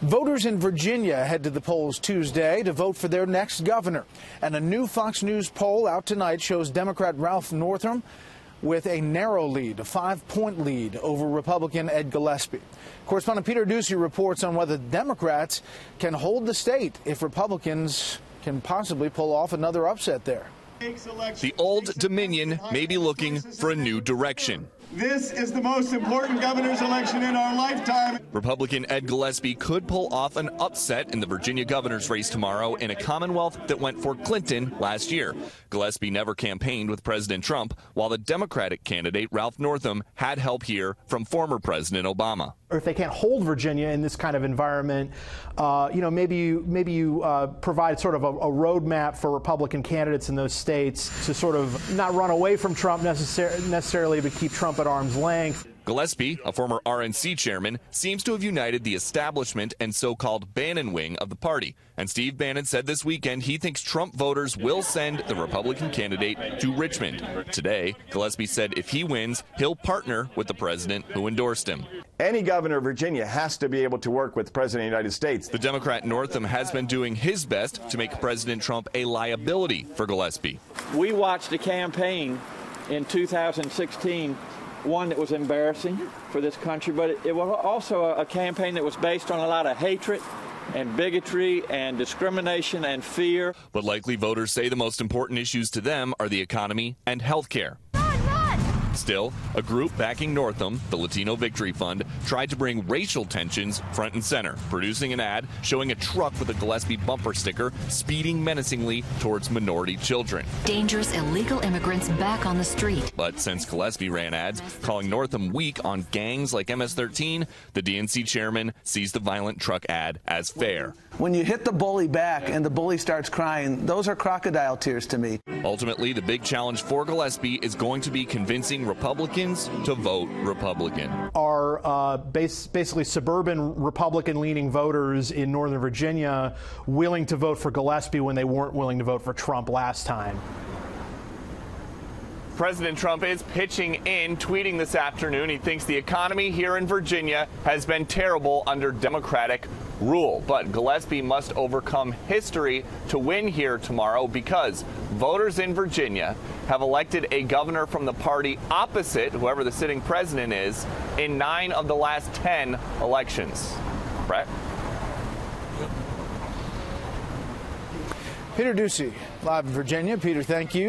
Voters in Virginia head to the polls Tuesday to vote for their next governor. And a new Fox News poll out tonight shows Democrat Ralph Northam with a narrow lead, a 5-point lead over Republican Ed Gillespie. Correspondent Peter Doocy reports on whether Democrats can hold the state if Republicans can possibly pull off another upset there. The Old Dominion may be looking for a new direction. This is the most important governor's election in our lifetime. Republican Ed Gillespie could pull off an upset in the Virginia governor's race tomorrow in a Commonwealth that went for Clinton last year. Gillespie never campaigned with President Trump, while the Democratic candidate Ralph Northam had help here from former President Obama. Or if they can't hold Virginia in this kind of environment, maybe you provide sort of a roadmap for Republican candidates in those states to sort of not run away from Trump necessarily, but keep Trump at arm's length. Gillespie, a former RNC chairman, seems to have united the establishment and so-called Bannon wing of the party. And Steve Bannon said this weekend he thinks Trump voters will send the Republican candidate to Richmond. Today, Gillespie said if he wins, he'll partner with the president who endorsed him. Any governor of Virginia has to be able to work with the President of the United States. The Democrat Northam has been doing his best to make President Trump a liability for Gillespie. We watched a campaign in 2016, one that was embarrassing for this country, but it was also a campaign that was based on a lot of hatred and bigotry and discrimination and fear. But likely voters say the most important issues to them are the economy and health care. Still, a group backing Northam, the Latino Victory Fund, tried to bring racial tensions front and center, producing an ad showing a truck with a Gillespie bumper sticker speeding menacingly towards minority children. Dangerous illegal immigrants back on the street. But since Gillespie ran ads calling Northam weak on gangs like MS-13, the DNC chairman sees the violent truck ad as fair. When you hit the bully back and the bully starts crying, those are crocodile tears to me. Ultimately, the big challenge for Gillespie is going to be convincing Republicans to vote Republican. Are basically suburban Republican-leaning voters in Northern Virginia willing to vote for Gillespie when they weren't willing to vote for Trump last time? President Trump is pitching in, tweeting this afternoon. He thinks the economy here in Virginia has been terrible under Democratic rule. But Gillespie must overcome history to win here tomorrow because voters in Virginia have elected a governor from the party opposite whoever the sitting president is in 9 of the last 10 elections. Brett? Peter Doocy, live in Virginia. Peter, thank you.